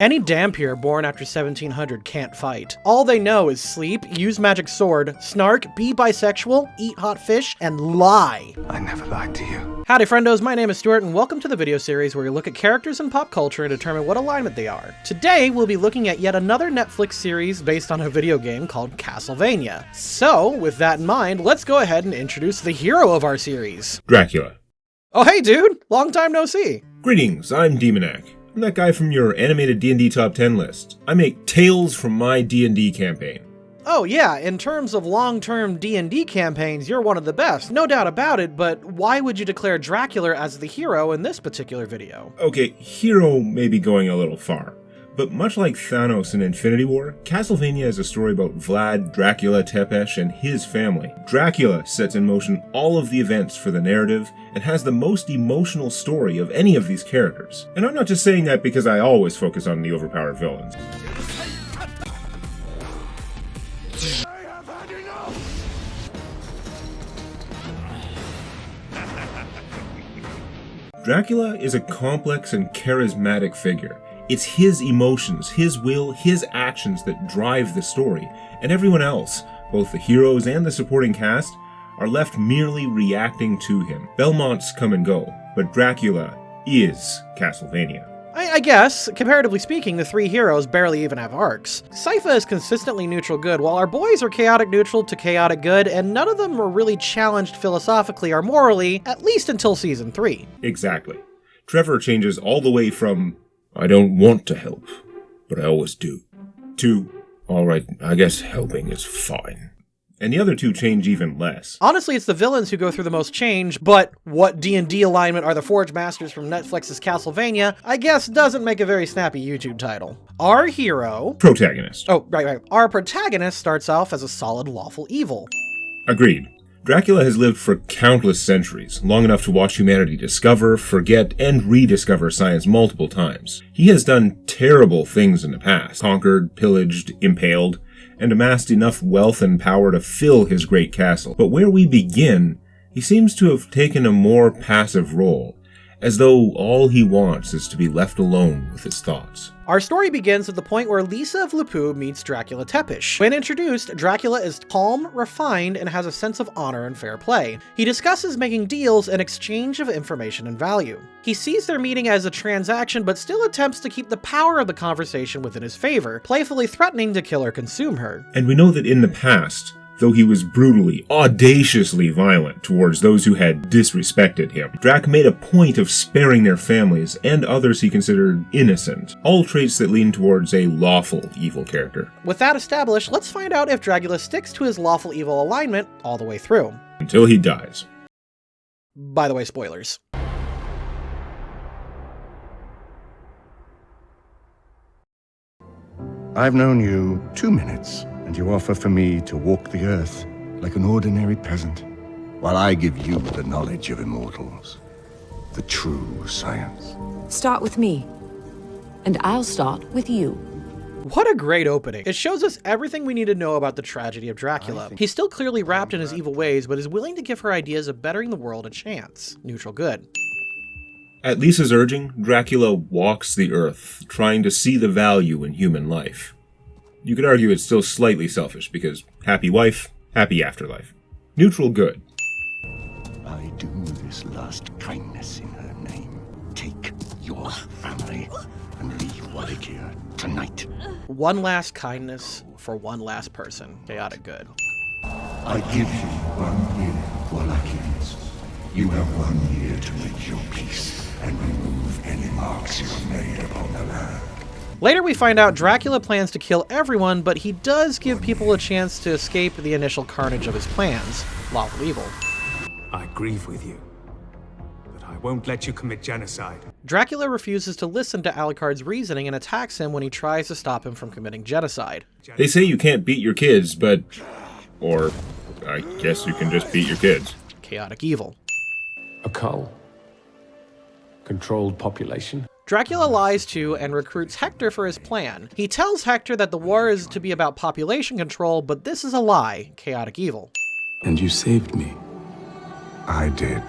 Any Dhampir born after 1700 can't fight. All they know is sleep, use magic sword, snark, be bisexual, eat hot fish, and lie. I never lied to you. Howdy friendos, my name is Stuart and welcome to the video series where we look at characters in pop culture and determine what alignment they are. Today, we'll be looking at yet another Netflix series based on a video game called Castlevania. So, with that in mind, let's go ahead and introduce the hero of our series. Dracula. Oh hey dude, long time no see. Greetings, I'm Demonac. I'm that guy from your animated D&D top 10 list. I make tales from my D&D campaign. Oh yeah, in terms of long-term D&D campaigns, you're one of the best, no doubt about it, but why would you declare Dracula as the hero in this particular video? Okay, hero may be going a little far, but much like Thanos in Infinity War, Castlevania is a story about Vlad Dracula Tepesh and his family. Dracula sets in motion all of the events for the narrative and has the most emotional story of any of these characters. And I'm not just saying that because I always focus on the overpowered villains. I have had enough! Dracula is a complex and charismatic figure. It's his emotions, his will, his actions that drive the story, and everyone else, both the heroes and the supporting cast, are left merely reacting to him. Belmonts come and go, but Dracula is Castlevania. I guess, comparatively speaking, the three heroes barely even have arcs. Sypha is consistently neutral good, while our boys are chaotic neutral to chaotic good, and none of them were really challenged philosophically or morally, at least until season 3. Exactly. Trevor changes all the way from, I don't want to help, but I always do, to, alright, I guess helping is fine. And the other two change even less. Honestly, it's the villains who go through the most change, but what D&D alignment are the Forge Masters from Netflix's Castlevania, I guess doesn't make a very snappy YouTube title. Our hero... Protagonist. Oh, right. Our protagonist starts off as a solid lawful evil. Agreed. Dracula has lived for countless centuries, long enough to watch humanity discover, forget, and rediscover science multiple times. He has done terrible things in the past, conquered, pillaged, impaled, and amassed enough wealth and power to fill his great castle. But where we begin, he seems to have taken a more passive role, as though all he wants is to be left alone with his thoughts. Our story begins at the point where Lisa of Lupu meets Dracula Tepesh. When introduced, Dracula is calm, refined, and has a sense of honor and fair play. He discusses making deals in exchange of information and value. He sees their meeting as a transaction, but still attempts to keep the power of the conversation within his favor, playfully threatening to kill or consume her. And we know that in the past, though he was brutally, audaciously violent towards those who had disrespected him, Drac made a point of sparing their families and others he considered innocent, all traits that lean towards a lawful evil character. With that established, let's find out if Dracula sticks to his lawful evil alignment all the way through. Until he dies. By the way, spoilers. I've known you 2 minutes, and you offer for me to walk the earth like an ordinary peasant, while I give you the knowledge of immortals, the true science. Start with me, and I'll start with you. What a great opening. It shows us everything we need to know about the tragedy of Dracula. He's still clearly wrapped in his evil ways, but is willing to give her ideas of bettering the world a chance. Neutral good. At Lisa's urging, Dracula walks the earth, trying to see the value in human life. You could argue it's still slightly selfish, because happy wife, happy afterlife. Neutral good. I do this last kindness in her name. Take your family and leave Wallachia tonight. One last kindness for one last person. Chaotic good. I give you 1 year, Wallachians. You have 1 year to make your peace and remove any marks you have made upon the land. Later we find out Dracula plans to kill everyone, but he does give people a chance to escape the initial carnage of his plans. Lawful Evil. I grieve with you, but I won't let you commit genocide. Dracula refuses to listen to Alucard's reasoning and attacks him when he tries to stop him from committing genocide. They say you can't beat your kids, but... or, I guess you can just beat your kids. Chaotic Evil. A cull. Controlled population. Dracula lies to and recruits Hector for his plan. He tells Hector that the war is to be about population control, but this is a lie. Chaotic Evil. And you saved me. I did.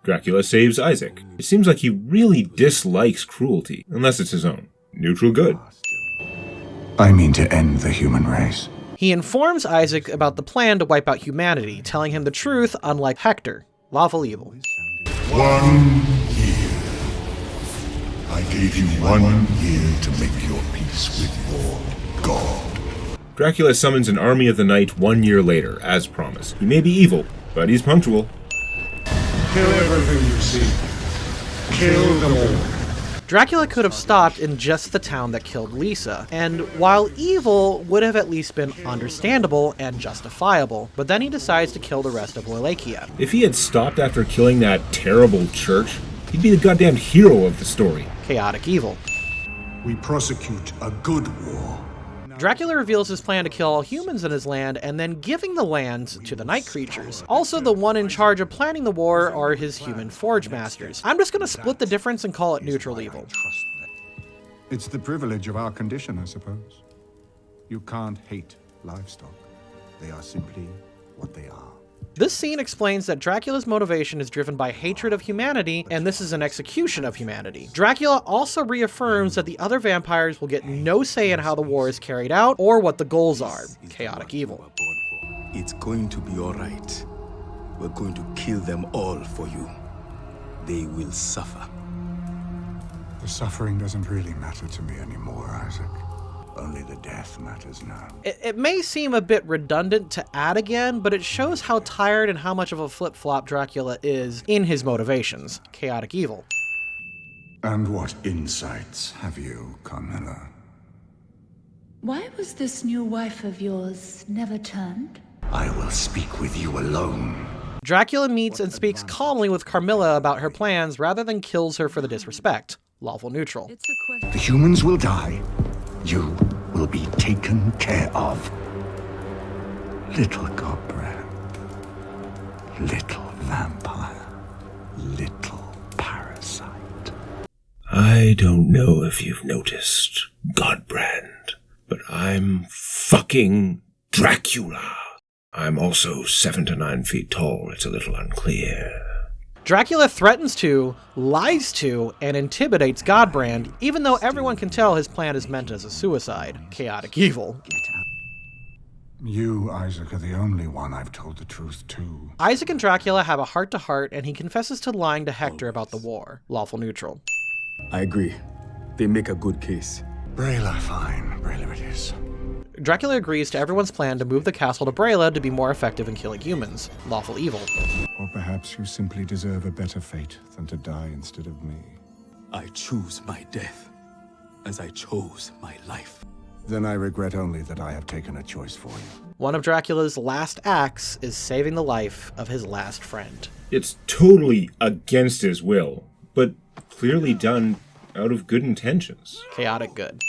Dracula saves Isaac. It seems like he really dislikes cruelty, unless it's his own. Neutral good. I mean to end the human race. He informs Isaac about the plan to wipe out humanity, telling him the truth, unlike Hector. Lawful Evil. 1 year. I gave you 1 year to make your peace with your God. Dracula summons an army of the night 1 year later, as promised. He may be evil, but he's punctual. Kill everything you see. Kill them all. Dracula could have stopped in just the town that killed Lisa, and while evil would have at least been understandable and justifiable, but then he decides to kill the rest of Wallachia. If he had stopped after killing that terrible church, he'd be the goddamn hero of the story. Chaotic evil. We prosecute a good war. Dracula reveals his plan to kill all humans in his land and then giving the lands to the night creatures. Also, the one in charge of planning the war are his human forge masters. I'm just gonna split the difference and call it neutral evil. It's the privilege of our condition, I suppose. You can't hate livestock. They are simply what they are. This scene explains that Dracula's motivation is driven by hatred of humanity, and this is an execution of humanity. Dracula also reaffirms that the other vampires will get no say in how the war is carried out or what the goals are. Chaotic evil. It's going to be all right. We're going to kill them all for you. They will suffer. The suffering doesn't really matter to me anymore, Isaac. Only the death matters now. It may seem a bit redundant to add again, but it shows how tired and how much of a flip-flop Dracula is in his motivations. Chaotic evil. And what insights have you, Carmilla? Why was this new wife of yours never turned? I will speak with you alone. Dracula meets and speaks calmly with Carmilla about her plans rather than kills her for the disrespect. Lawful Neutral. The humans will die. You will be taken care of. Little Godbrand. Little vampire. Little parasite. I don't know if you've noticed, Godbrand, but I'm fucking Dracula. I'm also 7 to 9 feet tall. It's a little unclear. Dracula threatens to, lies to, and intimidates Godbrand, even though everyone can tell his plan is meant as a suicide. Chaotic evil. You, Isaac, are the only one I've told the truth to. Isaac and Dracula have a heart-to-heart, and he confesses to lying to Hector about the war. Lawful Neutral. I agree. They make a good case. Brayla, fine. Brayla it is. Dracula agrees to everyone's plan to move the castle to Brayla to be more effective in killing humans. Lawful Evil. Or perhaps you simply deserve a better fate than to die instead of me. I choose my death as I chose my life. Then I regret only that I have taken a choice for you. One of Dracula's last acts is saving the life of his last friend. It's totally against his will, but clearly done out of good intentions. Chaotic good.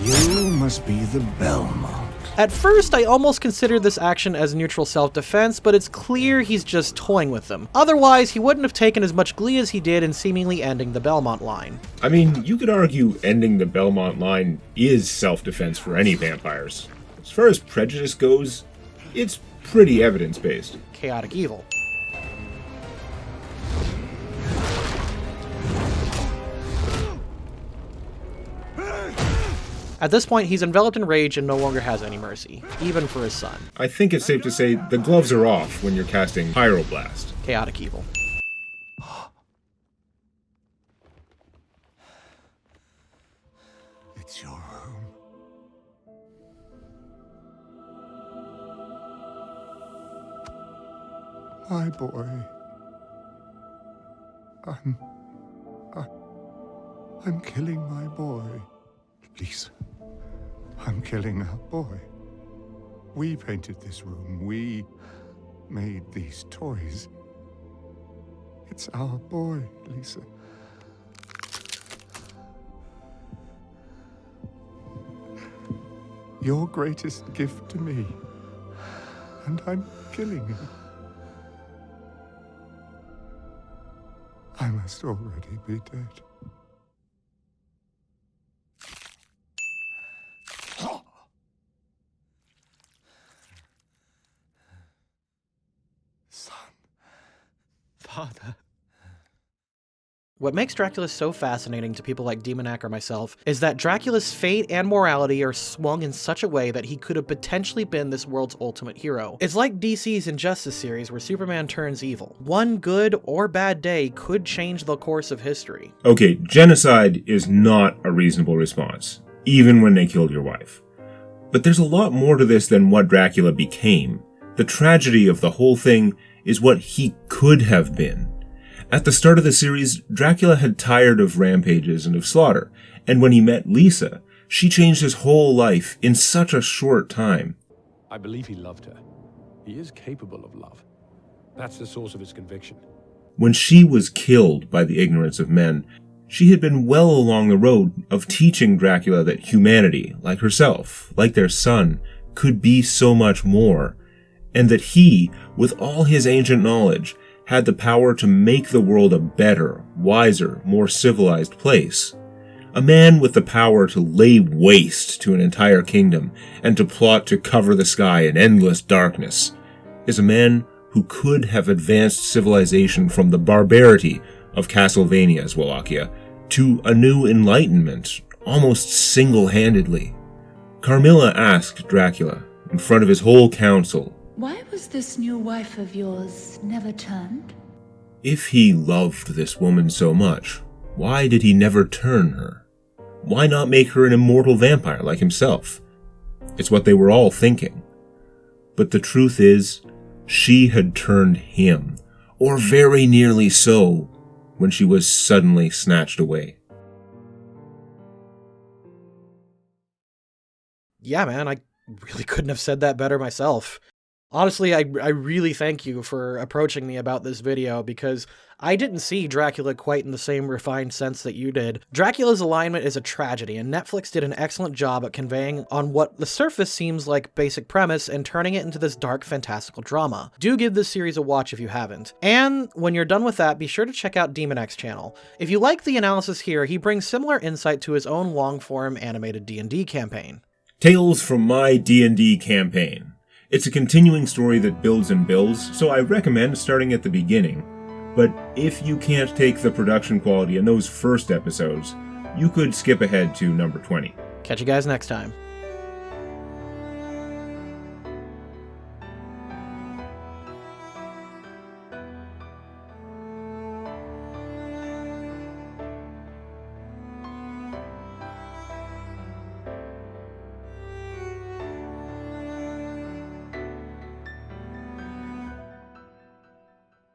You must be the Belmont. At first, I almost considered this action as neutral self-defense, but it's clear he's just toying with them. Otherwise, he wouldn't have taken as much glee as he did in seemingly ending the Belmont line. I mean, you could argue ending the Belmont line is self-defense for any vampires. As far as prejudice goes, it's pretty evidence-based. Chaotic evil. At this point, he's enveloped in rage and no longer has any mercy, even for his son. I think it's safe to say the gloves are off when you're casting Pyroblast. Chaotic evil. It's your room. My boy. I'm killing my boy. Lisa. I'm killing our boy. We painted this room. We made these toys. It's our boy, Lisa. Your greatest gift to me. And I'm killing him. I must already be dead. Father. What makes Dracula so fascinating to people like Demonac or myself is that Dracula's fate and morality are swung in such a way that he could have potentially been this world's ultimate hero. It's like DC's Injustice series where Superman turns evil. One good or bad day could change the course of history. Okay, genocide is not a reasonable response, even when they killed your wife. But there's a lot more to this than what Dracula became. The tragedy of the whole thing is what he could have been. At the start of the series, Dracula had tired of rampages and of slaughter, and when he met Lisa, she changed his whole life in such a short time. I believe he loved her. He is capable of love. That's the source of his conviction. When she was killed by the ignorance of men, she had been well along the road of teaching Dracula that humanity, like herself, like their son, could be so much more, and that he, with all his ancient knowledge, had the power to make the world a better, wiser, more civilized place. A man with the power to lay waste to an entire kingdom and to plot to cover the sky in endless darkness is a man who could have advanced civilization from the barbarity of Castlevania's Wallachia to a new enlightenment, almost single-handedly. Carmilla asked Dracula, in front of his whole council, Why was this new wife of yours never turned? if he loved this woman so much, why did he never turn her? Why not make her an immortal vampire like himself? It's what they were all thinking. But the truth is, she had turned him, or very nearly so, when she was suddenly snatched away. Yeah, man, I really couldn't have said that better myself. Honestly, I really thank you for approaching me about this video because I didn't see Dracula quite in the same refined sense that you did. Dracula's alignment is a tragedy, and Netflix did an excellent job at conveying on what the surface seems like basic premise and turning it into this dark, fantastical drama. Do give this series a watch if you haven't. And when you're done with that, be sure to check out Demonac's channel. If you like the analysis here, he brings similar insight to his own long-form animated D&D campaign. Tales from my D&D campaign. It's a continuing story that builds and builds, so I recommend starting at the beginning. But if you can't take the production quality in those first episodes, you could skip ahead to number 20. Catch you guys next time.